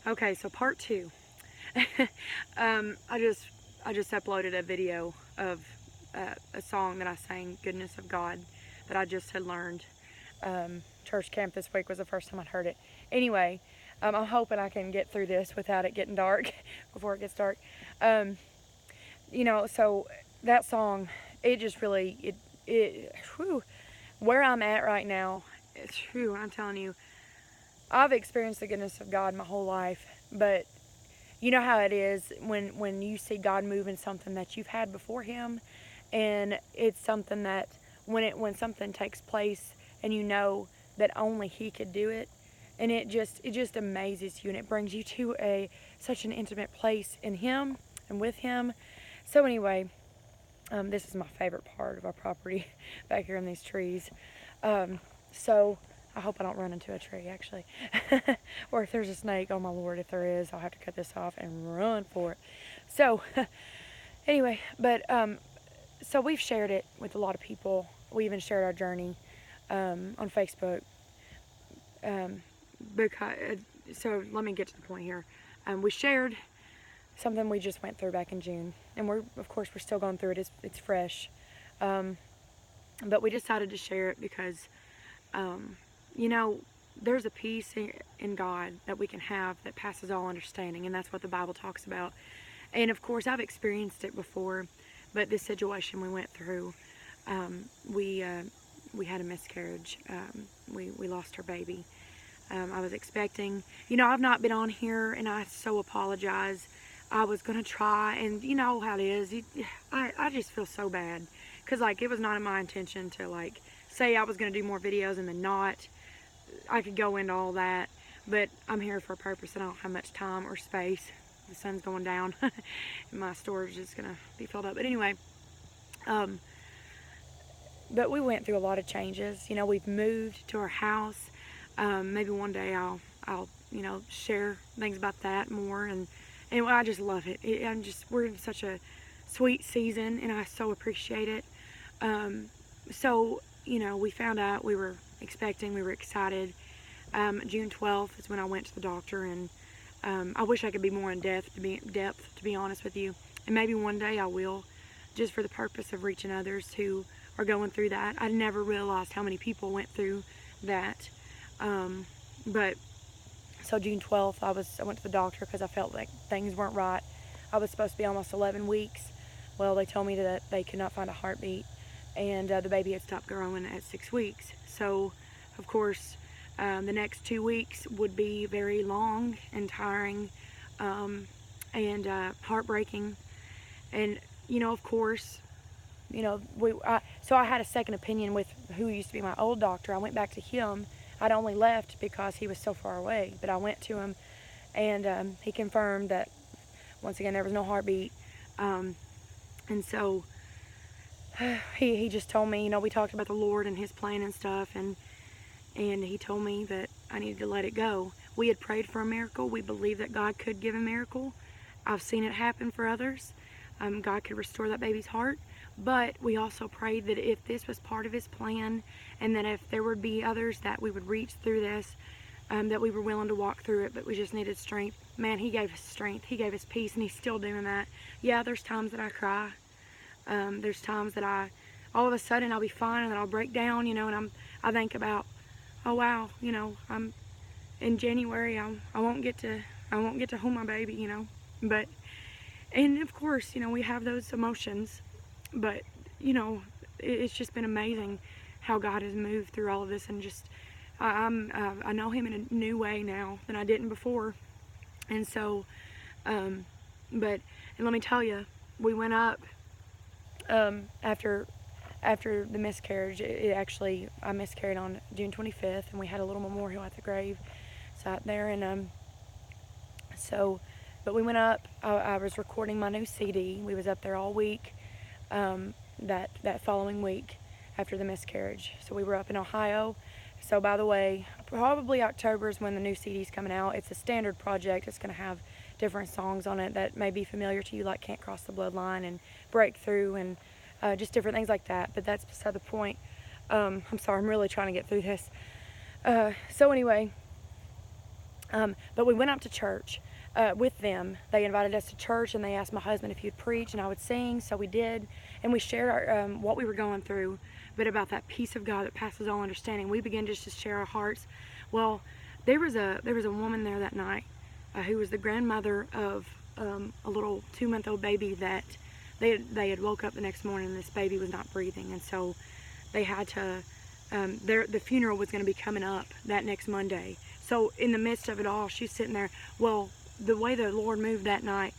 Okay, so part two. I just uploaded a video of a song that I sang, "Goodness of God," that I just had learned. Church camp this week was the first time I'd heard it. Anyway, I'm hoping I can get through this without it getting dark before it gets dark. Um, so that song, it just really whew, where I'm at right now. I'm telling you, I've experienced the goodness of God my whole life, but you know how it is when you see God moving something that you've had before Him, and it's something that when something takes place and you know that only He could do it, and it just amazes you, and it brings you to a such an intimate place in Him and with Him. So anyway, this is my favorite part of our property back here in these trees. So I hope I don't run into a tree, actually. Or if there's a snake, oh my Lord, if there is, I'll have to cut this off and run for it. So, anyway, so we've shared it with a lot of people. We even shared our journey on Facebook. Um, because, so let me get to the point here. We shared something we just went through back in June, and of course we're still going through it. It's fresh, but we decided to share it because you know, there's a peace in God that we can have that passes all understanding, and that's what the Bible talks about. And of course, I've experienced it before, but this situation we went through, we had a miscarriage. We lost our baby. I was expecting. I've not been on here, and I so apologize. I was gonna try, and you know how it is. I just feel so bad because it was not in my intention to say I was gonna do more videos and then not. I could go into all that, but I'm here for a purpose, and I don't have much time or space. The sun's going down, and my storage is gonna be filled up. But anyway, but we went through a lot of changes. We've moved to our house. Maybe one day I'll share things about that more, and I just love it. We're in such a sweet season, and I so appreciate it. So we found out we were expecting, we were excited. June 12th is when I went to the doctor, and I wish I could be more in depth, to be honest with you. And maybe one day I will, just for the purpose of reaching others who are going through that. I never realized how many people went through that. But so June 12th, I went to the doctor because I felt like things weren't right. I was supposed to be almost 11 weeks. Well, they told me that they could not find a heartbeat, and the baby had stopped growing at 6 weeks. So, of course, the next 2 weeks would be very long and tiring, and heartbreaking. And of course, so I had a second opinion with who used to be my old doctor. I went back to him. I'd only left because he was so far away, but I went to him, and he confirmed that once again there was no heartbeat. And so he just told me, we talked about the Lord and His plan and stuff, and he told me that I needed to let it go. We had prayed for a miracle. We believed that God could give a miracle. I've seen it happen for others. God could restore that baby's heart. But we also prayed that if this was part of His plan, and that if there would be others that we would reach through this, that we were willing to walk through it, but we just needed strength. Man, He gave us strength. He gave us peace, and He's still doing that. Yeah, there's times that I cry. There's times that all of a sudden I'll be fine, and then I'll break down, and I think about, oh wow, I'm in January. I won't get to hold my baby, but, and of course, we have those emotions, but it's just been amazing how God has moved through all of this, and just I know Him in a new way now than I didn't before. And so, and let me tell you, we went up after the miscarriage. I miscarried on June 25th, and we had a little memorial at the grave site there, and but we went up. I was recording my new CD. We was up there all week, that following week after the miscarriage. So we were up in Ohio. So by the way, probably October is when the new CD's coming out. It's a standard project. It's going to have different songs on it that may be familiar to you, like Can't Cross the Bloodline and Breakthrough, and just different things like that. But that's beside the point. I'm sorry, I'm really trying to get through this. So anyway, But we went up to church with them. They invited us to church, and they asked my husband if he'd preach and I would sing, so we did. And we shared what we were going through, but about that peace of God that passes all understanding. We began just to share our hearts. Well, there was a woman there that night who was the grandmother of a little 2-month-old baby that they had woke up the next morning and this baby was not breathing, and so they had to. The funeral was going to be coming up that next Monday. So in the midst of it all, she's sitting there. Well, the way the Lord moved that night,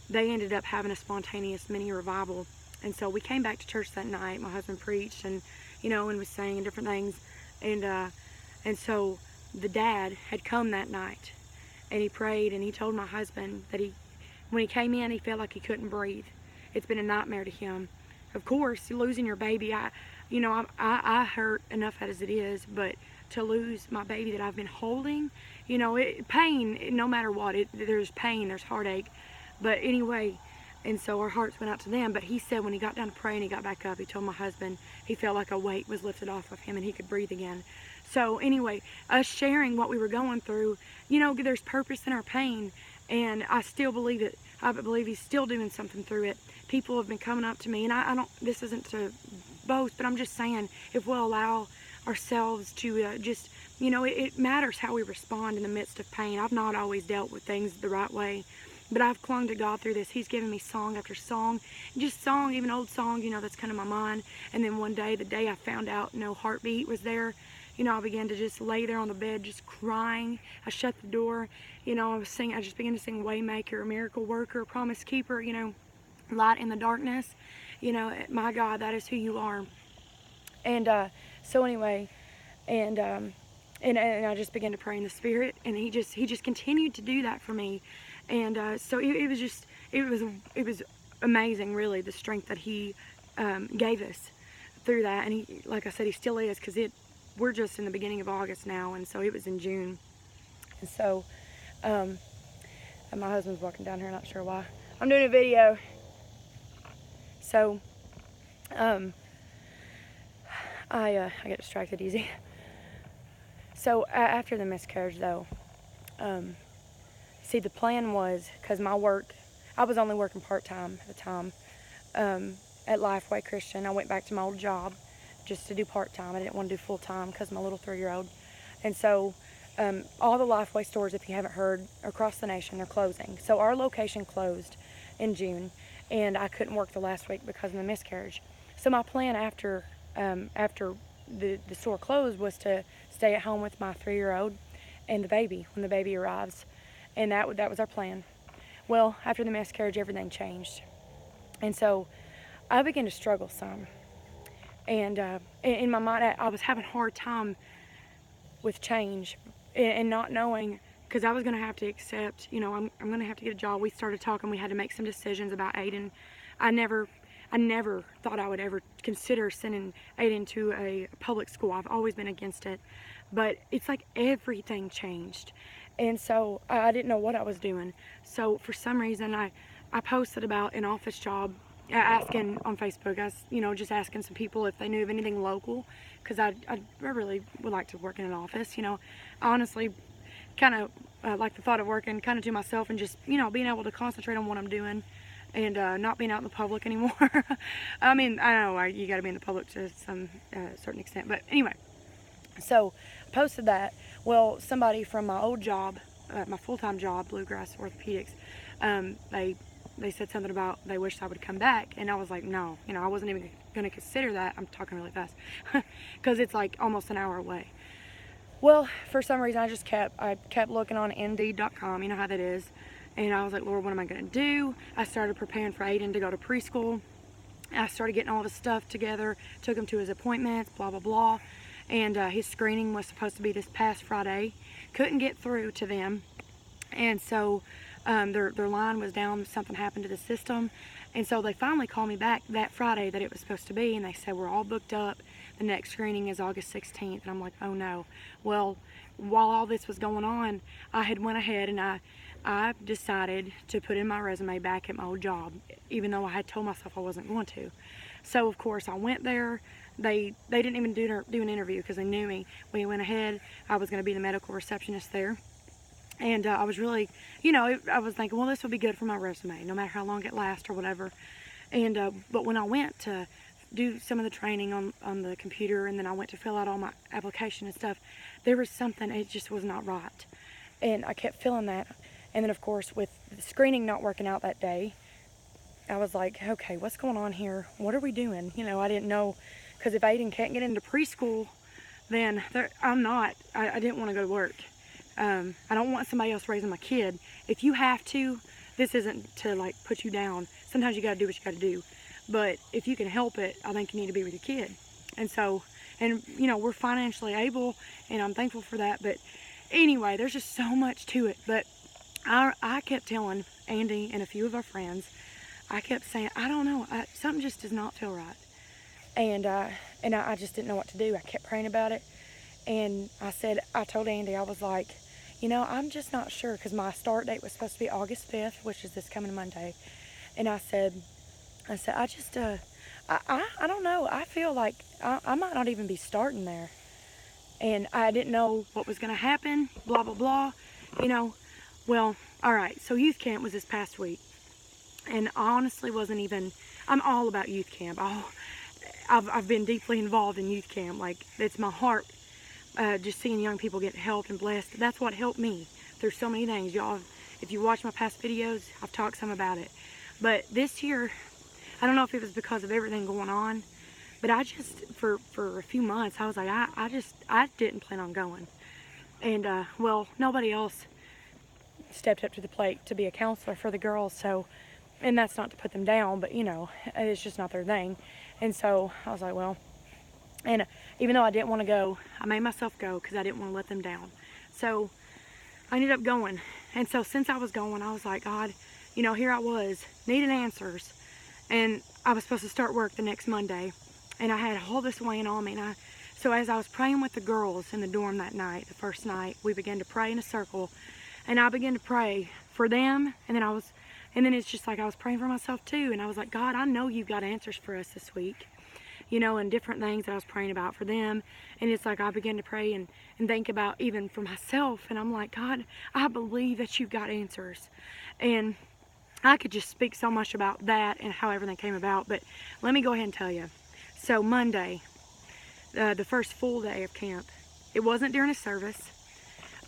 they ended up having a spontaneous mini revival. And so we came back to church that night. My husband preached and, and was saying different things. And so the dad had come that night and he prayed and he told my husband that when he came in, he felt like he couldn't breathe. It's been a nightmare to him. Of course, losing your baby, I hurt enough as it is, but to lose my baby that I've been holding, pain, no matter what, there's pain, there's heartache. But anyway, and so our hearts went out to them. But he said when he got down to pray and he got back up, he told my husband he felt like a weight was lifted off of him and he could breathe again. So anyway, us sharing what we were going through, there's purpose in our pain. And I still believe it. I believe he's still doing something through it. People have been coming up to me, and I don't, this isn't to boast, but I'm just saying, if we'll allow ourselves to it matters how we respond in the midst of pain. I've not always dealt with things the right way, but I've clung to God through this. He's given me song after song, just song, even old song, that's kind of my mind. And then one day, the day I found out no heartbeat was there, I began to just lay there on the bed, just crying. I shut the door, I just began to sing Waymaker, Miracle Worker, Promise Keeper, Light in the darkness, my God, that is who you are. And so anyway, and I just began to pray in the Spirit, and he just continued to do that for me. And so it was amazing, really, the strength that he gave us through that. And he, like I said, he still is, because we're just in the beginning of August now, and so it was in June. And so and my husband's walking down here, not sure why. I'm doing a video. So I get distracted easy. So after the miscarriage, though, see, the plan was, because my work, I was only working part-time at the time at Lifeway Christian. I went back to my old job just to do part-time. I didn't want to do full-time because of my little 3-year-old. And so all the Lifeway stores, if you haven't heard, across the nation, they're closing. So our location closed in June, and I couldn't work the last week because of the miscarriage. So my plan after the store closed was to stay at home with my 3-year-old and the baby when the baby arrives. And that was our plan. Well, after the miscarriage, everything changed. And so I began to struggle some. And in my mind, I was having a hard time with change and not knowing, because I was going to have to accept, I'm going to have to get a job. We started talking. We had to make some decisions about Aiden. I never thought I would ever consider sending Aiden to a public school. I've always been against it. But it's like everything changed. And so I didn't know what I was doing. So for some reason, I posted about an office job, asking on Facebook, just asking some people if they knew of anything local, because I really would like to work in an office. I honestly kind of like the thought of working kind of to myself and just, being able to concentrate on what I'm doing and not being out in the public anymore. I mean, I know you got to be in the public to some certain extent, but anyway. So I posted that. Well, somebody from my old job, my full-time job, Bluegrass Orthopedics, they said something about they wished I would come back, and I was like, no, I wasn't even going to consider that. I'm talking really fast because it's like almost an hour away. Well, for some reason, I kept looking on Indeed.com, you know how that is, and I was like, Lord, what am I going to do? I started preparing for Aiden to go to preschool. I started getting all this stuff together, took him to his appointments, blah, blah, blah, and his screening was supposed to be this past Friday. Couldn't get through to them, and so their line was down. Something happened to the system, and so they finally called me back that Friday that it was supposed to be, and they said we're all booked up. The next screening is August 16th, and I'm like, oh no. Well, while all this was going on, I had went ahead and I decided to put in my resume back at my old job, even though I had told myself I wasn't going to. So of course I went there. They didn't even do an interview because they knew me. We went ahead. I was going to be the medical receptionist there. And I was really, I was thinking, well, this will be good for my resume, no matter how long it lasts or whatever. And but when I went to do some of the training on the computer, and then I went to fill out all my application and stuff, there was something, it just was not right. And I kept feeling that. And then, of course, with the screening not working out that day, I was like, okay, what's going on here? What are we doing? I didn't know, because if Aiden can't get into preschool, then I didn't want to go to work. I don't want somebody else raising my kid. If you have to, this isn't to like put you down. Sometimes you got to do what you got to do. But if you can help it, I think you need to be with your kid. And so, we're financially able, and I'm thankful for that. But anyway, there's just so much to it. But I kept telling Andy and a few of our friends, I kept saying, I don't know, something just does not feel right. And I just didn't know what to do. I kept praying about it. And I told Andy, I was like, I'm just not sure, because my start date was supposed to be August 5th, which is this coming Monday. And I said, I just, I don't know. I feel like I might not even be starting there. And I didn't know what was going to happen, blah, blah, blah. Well, all right. So youth camp was this past week. And I honestly wasn't even, I'm all about youth camp. I've been deeply involved in youth camp. Like, it's my heart. Just seeing young people get helped and blessed. That's what helped me through so many things. Y'all, if you watch my past videos, I've talked some about it. But this year, I don't know if it was because of everything going on, but I just, for a few months, I was like, I didn't plan on going. And, well, nobody else stepped up to the plate to be a counselor for the girls, so, and that's not to put them down, but, it's just not their thing. And so I was like, well, and even though I didn't want to go, I made myself go because I didn't want to let them down. So I ended up going. And so since I was going, I was like, God, here I was, needing answers. And I was supposed to start work the next Monday. And I had all this weighing on me. So as I was praying with the girls in the dorm that night, the first night, we began to pray in a circle. And I began to pray for them. And then it's just like I was praying for myself too. And I was like, God, I know you've got answers for us this week. And different things that I was praying about for them. And it's like I began to pray and think about even for myself. And I'm like, God, I believe that you've got answers. And I could just speak so much about that and how everything came about. But let me go ahead and tell you. So Monday, the first full day of camp, it wasn't during a service.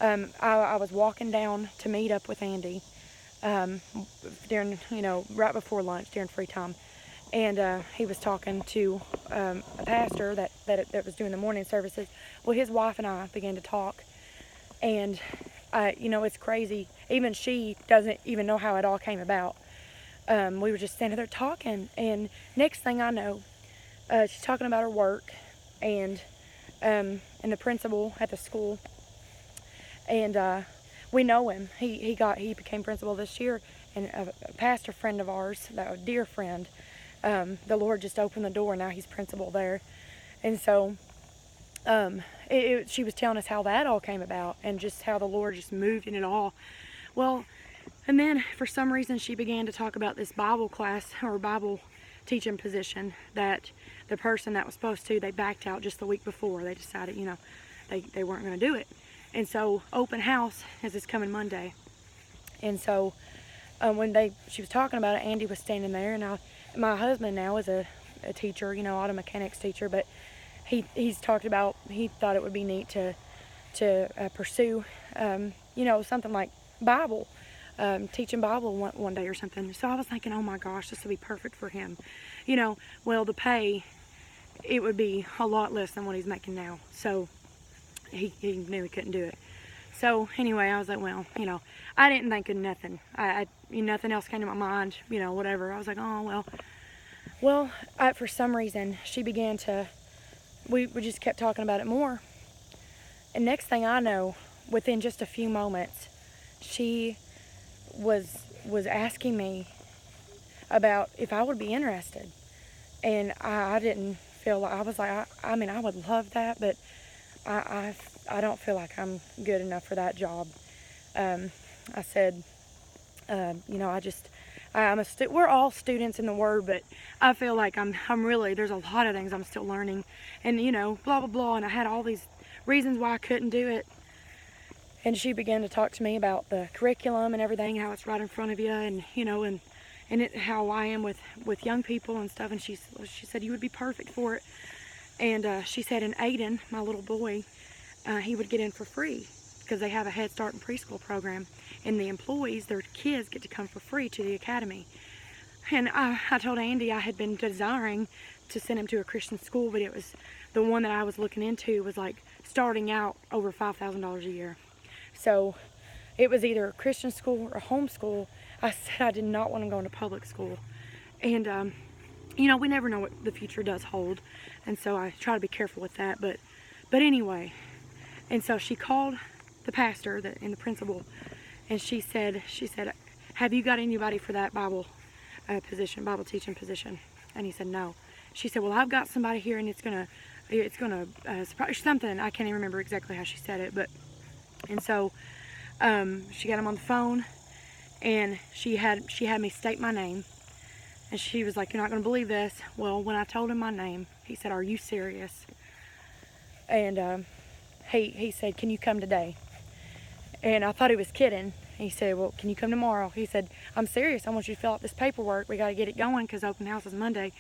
I was walking down to meet up with Andy during, right before lunch, during free time. And he was talking to a pastor that was doing the morning services. Well, his wife and I began to talk. And, it's crazy. Even she doesn't even know how it all came about. We were just standing there talking. And next thing I know, she's talking about her work and the principal at the school. And we know him. He became principal this year. And a pastor friend of ours, a dear friend, the Lord just opened the door, and now he's principal there. And so she was telling us how that all came about and just how the Lord just moved in it all. Well, and then for some reason she began to talk about this Bible class or Bible teaching position that the person that was supposed to, they backed out just the week before. They decided, they weren't going to do it. And so open house is this coming Monday. And so when she was talking about it, Andy was standing there, and my husband now is a teacher, auto mechanics teacher, but he's talked about, he thought it would be neat to pursue, something like Bible, teaching Bible one day or something. So I was thinking, oh my gosh, this would be perfect for him. Well, the pay, it would be a lot less than what he's making now. So he knew he couldn't do it. So anyway, I was like, well, I didn't think of nothing. Nothing else came to my mind, whatever. I was like, oh, well, for some reason, she began to, we just kept talking about it more. And next thing I know, within just a few moments, she was asking me about if I would be interested. And I didn't feel like, I was like, I mean, I would love that, but I don't feel like I'm good enough for that job. I said, we're all students in the Word, but I feel like I'm really, there's a lot of things I'm still learning, and blah, blah, blah, and I had all these reasons why I couldn't do it. And she began to talk to me about the curriculum and everything, how it's right in front of you, and how I am with young people and stuff. And she said you would be perfect for it. And she said, and Aiden, my little boy, he would get in for free because they have a Head Start and preschool program, and the employees, their kids, get to come for free to the academy. And I told Andy I had been desiring to send him to a Christian school, but it was the one that I was looking into was like starting out over $5,000 a year. So it was either a Christian school or a homeschool. I said I did not want him going to public school. And we never know what the future does hold, and so I try to be careful with that. But anyway, and so she called the pastor and the principal, and she said, have you got anybody for that Bible teaching position? And he said no. She said, well, I've got somebody here, and it's gonna surprise something. I can't even remember exactly how she said it, but and so she got him on the phone, and she had me state my name. And she was like, you're not going to believe this. Well, when I told him my name, he said, are you serious? And he said, can you come today? And I thought he was kidding. He said, well, can you come tomorrow? He said, I'm serious. I want you to fill out this paperwork. We got to get it going because open house is Monday.